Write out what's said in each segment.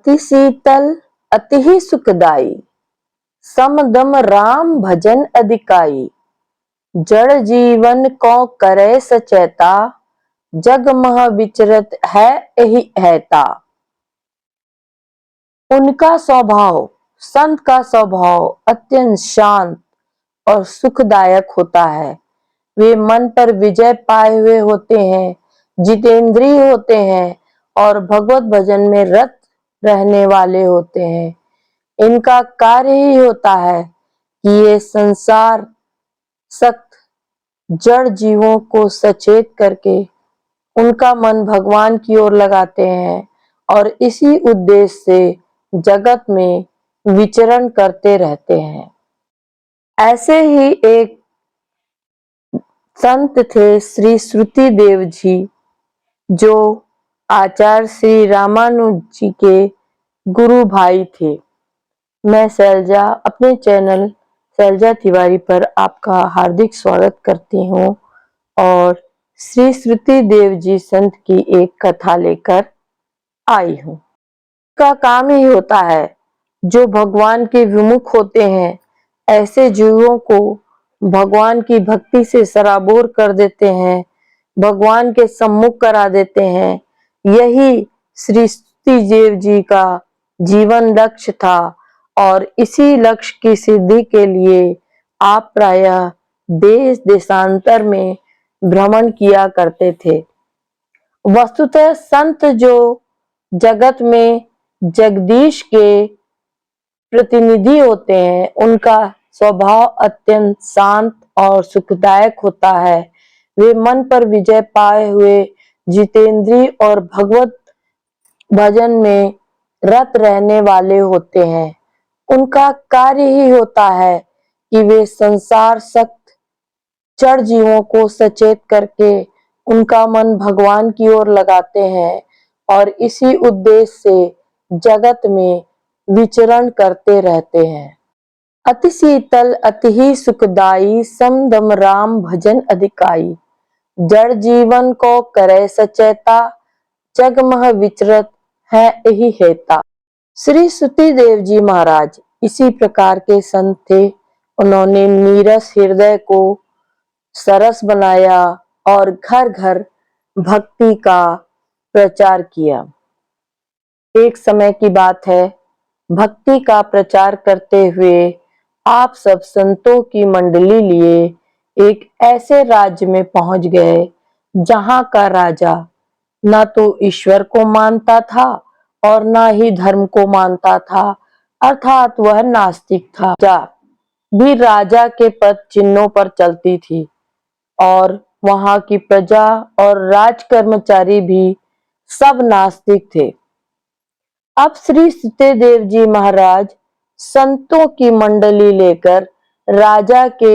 अति शीतल अति सुखदाई, समदम राम भजन अधिकाई। जड़ जीवन को करे सचेता, जग मह विचरत है यही हेता। उनका स्वभाव, संत का स्वभाव अत्यंत शांत और सुखदायक होता है। वे मन पर विजय पाए हुए होते हैं, जितेंद्रिय होते हैं और भगवत भजन में रत रहने वाले होते हैं। इनका कार्य ही होता है कि ये संसार सख्त जड़ जीवों को सचेत करके उनका मन भगवान की ओर लगाते हैं और इसी उद्देश्य से जगत में विचरण करते रहते हैं। ऐसे ही एक संत थे श्री श्रुति देव जी, जो आचार्य श्री रामानुज जी के गुरु भाई थे। मैं शैलजा अपने चैनल शैलजा तिवारी पर आपका हार्दिक स्वागत करती हूँ और श्री श्रुति देव जी संत की एक कथा लेकर आई हूँ। का काम ही होता है, जो भगवान के विमुख होते हैं ऐसे जीवों को भगवान की भक्ति से सराबोर कर देते हैं, भगवान के सम्मुख करा देते हैं। यही श्री श्रुति देव जी का जीवन लक्ष्य था और इसी लक्ष्य की सिद्धि के लिए आप प्रायः देश देशांतर में भ्रमण किया करते थे। वस्तुतः संत जो जगत में जगदीश के प्रतिनिधि होते हैं, उनका स्वभाव अत्यंत शांत और सुखदायक होता है। वे मन पर विजय पाए हुए जितेंद्रिय और भगवत भजन में रत रहने वाले होते हैं। उनका कार्य ही होता है कि वे संसार सख्त जड़ जीवों को सचेत करके उनका मन भगवान की ओर लगाते हैं और इसी उद्देश्य से जगत में विचरण करते रहते हैं। अति शीतल अति सुखदाई, समदम राम भजन अधिकाई। जड़ जीवन को करे सचेता, जग मह विचरत है यही हेता। श्री श्रुति देव जी महाराज इसी प्रकार के संत थे। उन्होंने नीरस हृदय को सरस बनाया और घर घर भक्ति का प्रचार किया। एक समय की बात है, भक्ति का प्रचार करते हुए आप सब संतों की मंडली लिए एक ऐसे राज्य में पहुंच गए जहां का राजा न तो ईश्वर को मानता था और न ही धर्म को मानता था, अर्थात वह नास्तिक था। भी राजा के पद चिन्हों पर चलती थी और वहां की प्रजा और राज कर्मचारी भी सब नास्तिक थे। अब श्री श्रुति देव जी महाराज संतों की मंडली लेकर राजा के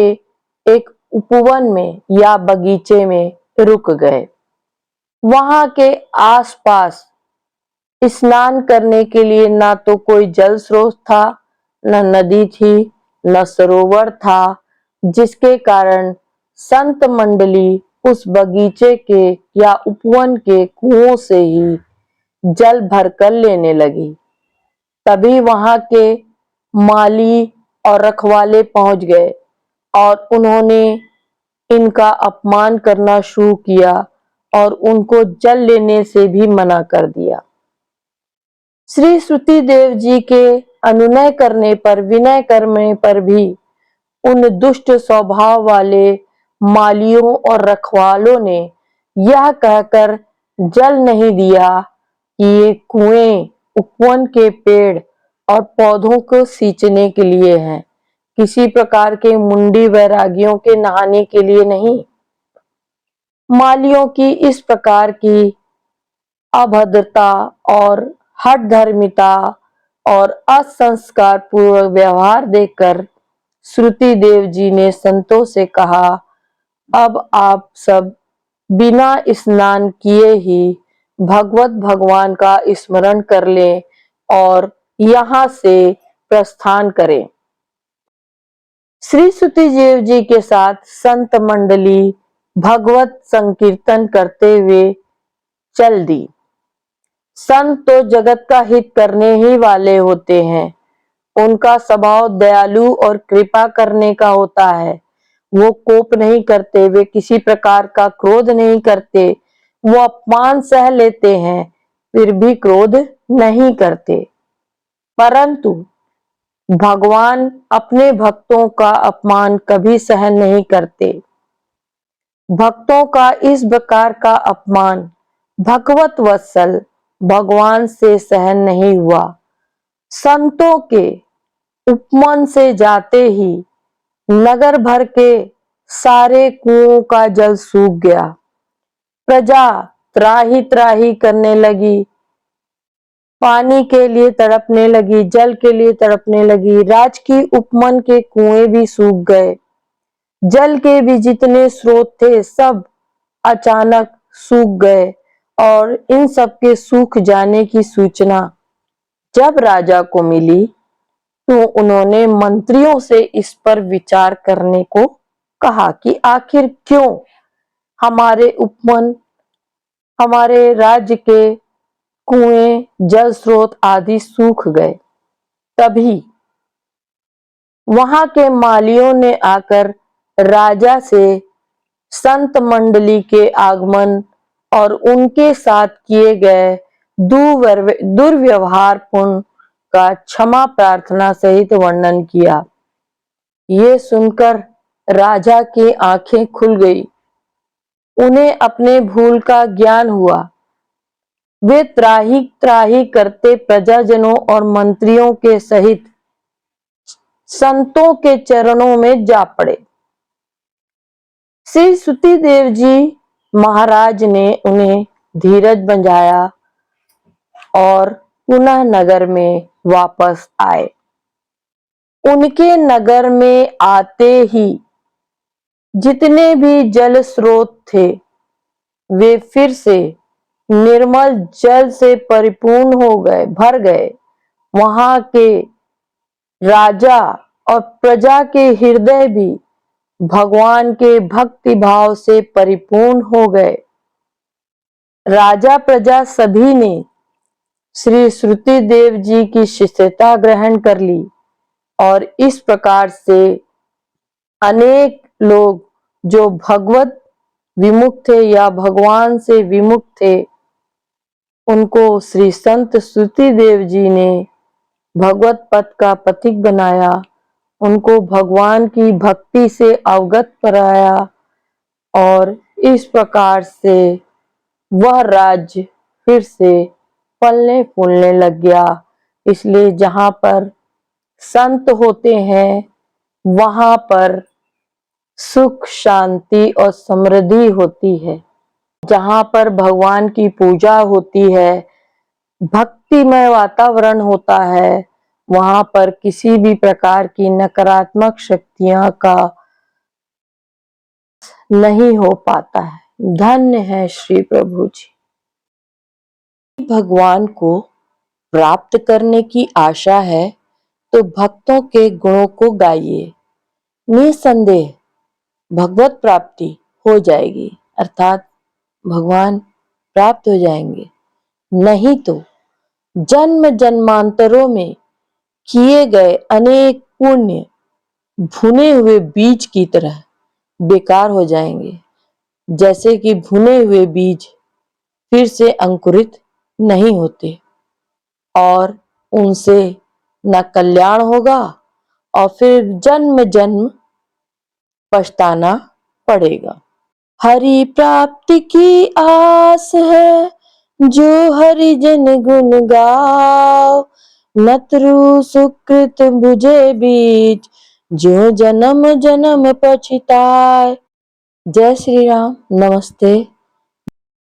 एक उपवन में या बगीचे में रुक गए। वहां के आसपास स्नान करने के लिए ना तो कोई जल स्रोत था, न नदी थी, न सरोवर था, जिसके कारण संत मंडली उस बगीचे के या उपवन के कुओं से ही जल भरकर लेने लगी। तभी वहां के माली और रखवाले पहुंच गए और उन्होंने इनका अपमान करना शुरू किया और उनको जल लेने से भी मना कर दिया। श्री श्रुति देव जी के अनुनय करने पर, विनय करने पर भी उन दुष्ट स्वभाव वाले मालियों और रखवालों ने यह कहकर जल नहीं दिया कि ये कुएं उपवन के पेड़ और पौधों को सींचने के लिए हैं, किसी प्रकार के मुंडी वैरागियों के नहाने के लिए नहीं। मालियों की इस प्रकार की अभद्रता और हठ धर्मिता और असंस्कार पूर्वक व्यवहार देखकर श्रुति देव जी ने संतों से कहा, अब आप सब बिना स्नान किए ही भगवत भगवान का स्मरण कर लें और यहाँ से प्रस्थान करें। श्री श्रुति देव जी के साथ संत मंडली भगवत संकीर्तन करते हुए चल दी। संत तो जगत का हित करने ही वाले होते हैं। उनका स्वभाव दयालु और कृपा करने का होता है। वो कोप नहीं करते, वे किसी प्रकार का क्रोध नहीं करते। वो अपमान सह लेते हैं, फिर भी क्रोध नहीं करते। परंतु भगवान अपने भक्तों का अपमान कभी सहन नहीं करते। भक्तों का इस प्रकार का अपमान भगवत वत्सल भगवान से सहन नहीं हुआ। संतों के उपमन से जाते ही नगर भर के सारे कुओं का जल सूख गया। प्रजा त्राही त्राही करने लगी, पानी के लिए तड़पने लगी, जल के लिए तड़पने लगी। राज की उपमन के कुएं भी सूख गए। जल के भी जितने स्रोत थे सब अचानक सूख गए और इन सब के सूख जाने की सूचना जब राजा को मिली तो उन्होंने मंत्रियों से इस पर विचार करने को कहा कि आखिर क्यों हमारे उपमन, हमारे राज्य के कुएं, जल स्रोत आदि सूख गए। तभी वहां के मालियों ने आकर राजा से संत मंडली के आगमन और उनके साथ किए गए दुर्व्यवहार पुण्य का क्षमा प्रार्थना सहित वर्णन किया। ये सुनकर राजा की आंखें खुल गई। उन्हें अपने भूल का ज्ञान हुआ। वे त्राही त्राही करते प्रजाजनों और मंत्रियों के सहित संतों के चरणों में जा पड़े। श्री सुती देव जी महाराज ने उन्हें धीरज बंधाया और पुनः नगर में वापस आए। उनके नगर में आते ही जितने भी जल स्रोत थे वे फिर से निर्मल जल से परिपूर्ण हो गए, भर गए। वहां के राजा और प्रजा के हृदय भी भगवान के भक्ति भाव से परिपूर्ण हो गए। राजा प्रजा सभी ने श्री श्रुति देव जी की शिष्यता ग्रहण कर ली और इस प्रकार से अनेक लोग जो भगवत विमुख थे या भगवान से विमुख थे उनको श्री संत श्रुति देव जी ने भगवत पथ का पथिक बनाया, उनको भगवान की भक्ति से अवगत कराया और इस प्रकार से वह राज्य फिर से फलने फूलने लग गया। इसलिए जहां पर संत होते हैं वहां पर सुख, शांति और समृद्धि होती है। जहां पर भगवान की पूजा होती है, भक्तिमय वातावरण होता है, वहां पर किसी भी प्रकार की नकारात्मक शक्तियां का नहीं हो पाता है। धन्य है श्री प्रभु जी। भगवान को प्राप्त करने की आशा है तो भक्तों के गुणों को गाइए, निसंदेह भगवत प्राप्ति हो जाएगी, अर्थात भगवान प्राप्त हो जाएंगे। नहीं तो जन्म जन्मांतरों में किए गए अनेक पुण्य भुने हुए बीज की तरह बेकार हो जाएंगे। जैसे कि भुने हुए बीज फिर से अंकुरित नहीं होते और उनसे न कल्याण होगा और फिर जन्म जन्म पछताना पड़ेगा। हरि प्राप्ति की आस है जो हरिजन गुण गाओ, नतरु सुकृत बुझे बीज जो जन्म जन्म पछताए। जय श्री राम। नमस्ते।